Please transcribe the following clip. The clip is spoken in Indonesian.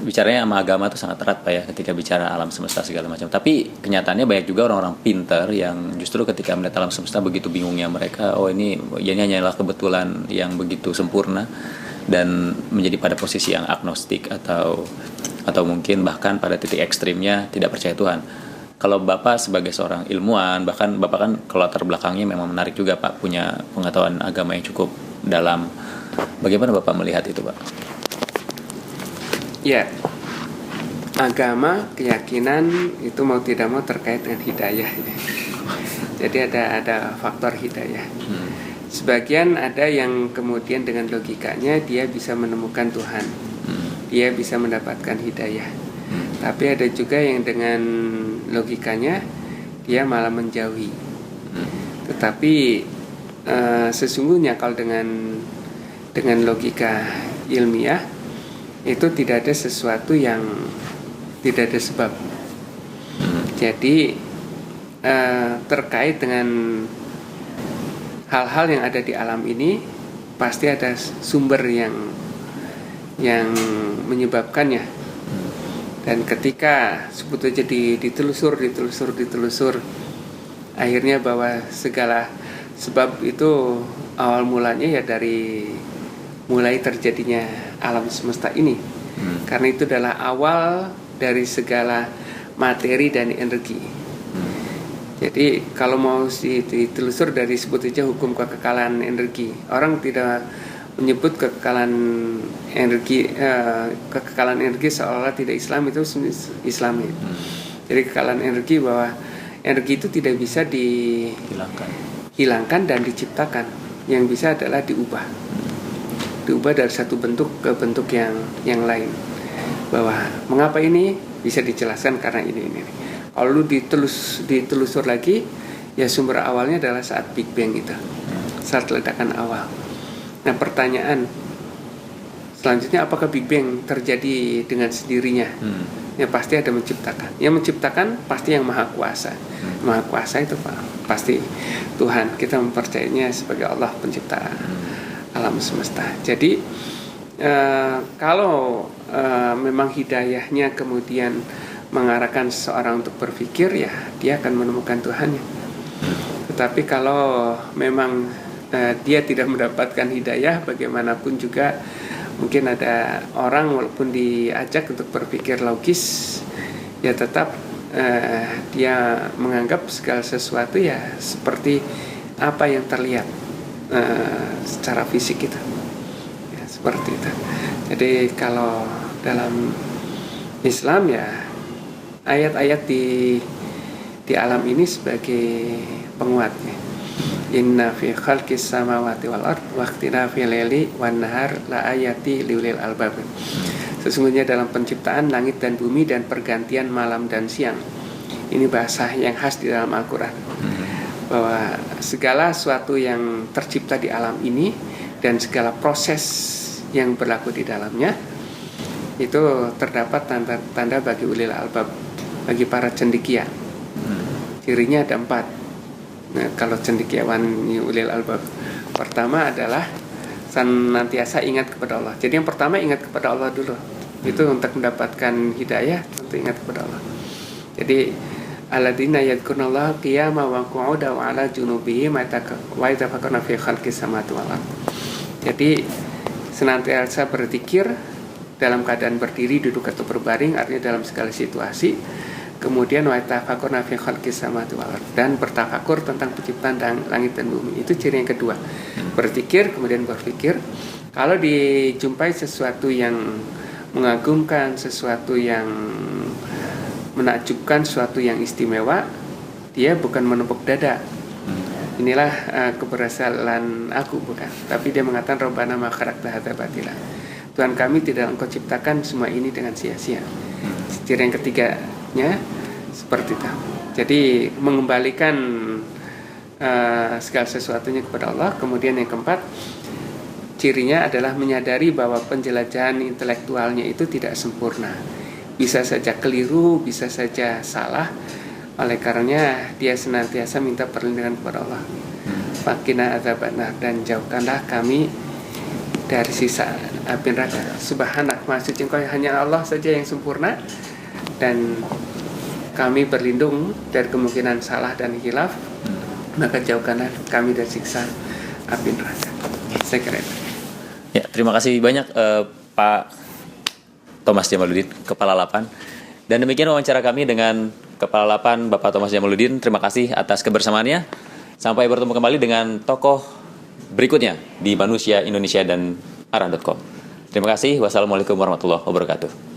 bicaranya sama agama tuh sangat erat Pak ya, ketika bicara alam semesta segala macam. Tapi kenyataannya banyak juga orang-orang pintar yang justru ketika melihat alam semesta begitu bingungnya mereka, oh ini hanyalah kebetulan yang begitu sempurna, dan menjadi pada posisi yang agnostik atau mungkin bahkan pada titik ekstrimnya tidak percaya Tuhan. Kalau Bapak sebagai seorang ilmuwan, bahkan Bapak kan kalau latar belakangnya memang menarik juga Pak, punya pengetahuan agama yang cukup dalam. Bagaimana Bapak melihat itu Pak? Ya, agama, keyakinan itu mau tidak mau terkait dengan hidayah. Jadi ada faktor hidayah. Sebagian ada yang kemudian dengan logikanya dia bisa menemukan Tuhan, dia bisa mendapatkan hidayah. Tapi ada juga yang dengan logikanya dia malah menjauhi. Tetapi sesungguhnya kalau dengan logika ilmiah itu tidak ada sesuatu yang tidak ada sebab. Jadi terkait dengan hal-hal yang ada di alam ini pasti ada sumber yang menyebabkannya. Dan ketika sebut aja ditelusur, akhirnya bahwa segala sebab itu awal mulanya ya dari mulai terjadinya alam semesta ini. Karena itu adalah awal dari segala materi dan energi. Jadi kalau mau ditelusur dari sebut aja hukum kekekalan energi, orang tidak menyebut kekekalan energi seolah-olah tidak Islam, itu Islami. Jadi kekekalan energi, bahwa energi itu tidak bisa dihilangkan dan diciptakan. Yang bisa adalah diubah dari satu bentuk ke bentuk yang lain. Bahwa mengapa ini bisa dijelaskan karena ini. Kalau lu ditelusur lagi, ya sumber awalnya adalah saat Big Bang itu, saat ledakan awal. Nah, pertanyaan selanjutnya, apakah Big Bang terjadi dengan sendirinya? Ya pasti ada menciptakan. Yang menciptakan pasti yang Maha Kuasa. Maha Kuasa itu pasti Tuhan. Kita mempercayainya sebagai Allah pencipta alam semesta. Jadi kalau memang hidayahnya kemudian mengarahkan seseorang untuk berpikir, ya dia akan menemukan Tuhannya. Tetapi kalau memang dia tidak mendapatkan hidayah, bagaimanapun juga mungkin ada orang walaupun diajak untuk berpikir logis, ya tetap dia menganggap segala sesuatu ya seperti apa yang terlihat secara fisik itu, ya seperti itu. Jadi kalau dalam Islam ya ayat-ayat di alam ini sebagai penguatnya. Inna fi khalqis samawati wal ard wa ikhtilafil laili wan nahar la ayati liulil albab. Sesungguhnya dalam penciptaan langit dan bumi dan pergantian malam dan siang. Ini bahasa yang khas di dalam Al-Qur'an. Bahwa segala sesuatu yang tercipta di alam ini dan segala proses yang berlaku di dalamnya itu terdapat tanda-tanda bagi ulil albab, bagi para cendekia. Cirinya ada 4. Nah, kalau cendekiawan ulil albab, pertama adalah senantiasa ingat kepada Allah. Jadi yang pertama ingat kepada Allah dulu. Itu untuk mendapatkan hidayah, tentu ingat kepada Allah. Jadi alladzina yadhkurunallaha qiyaman wa qu'udan wa 'ala junubihim wa yatafakkaruna fi khalqis samawati wal ardh. Jadi senantiasa berzikir dalam keadaan berdiri, duduk atau berbaring, artinya dalam segala situasi. Kemudian wa tafakkurna fi khalqis samawati wal ardh, dan bertafakur tentang penciptaan langit dan bumi. Itu ciri yang kedua. Berzikir kemudian berpikir. Kalau dijumpai sesuatu yang mengagumkan, sesuatu yang menakjubkan, sesuatu yang istimewa, dia bukan menepuk dada. Inilah keberhasilan aku, bukan. Tapi dia mengatakan Rabbana ma khalaqta hadza batila. Tuhan kami, tidak engkau ciptakan semua ini dengan sia-sia. Ciri yang ketiganya seperti itu. Jadi mengembalikan segala sesuatunya kepada Allah. Kemudian yang keempat, cirinya adalah menyadari bahwa penjelajahan intelektualnya itu tidak sempurna. Bisa saja keliru, bisa saja salah. Oleh karenanya dia senantiasa minta perlindungan kepada Allah. Faqina adzabannar, dan jauhkanlah kami dari sisa api neraka. Subhanak, Maha Suci Engkau, hanya Allah saja yang sempurna, dan kami berlindung dari kemungkinan salah dan hilaf, maka jauhkanlah kami dari siksa api neraka. Saya kira itu. Ya, terima kasih banyak Pak Thomas Jamaluddin, Kepala Lapan. Dan demikian wawancara kami dengan Kepala Lapan Bapak Thomas Jamaluddin. Terima kasih atas kebersamaannya. Sampai bertemu kembali dengan tokoh berikutnya di Manusia Indonesia dan Arah.com. Terima kasih. Wassalamualaikum warahmatullahi wabarakatuh.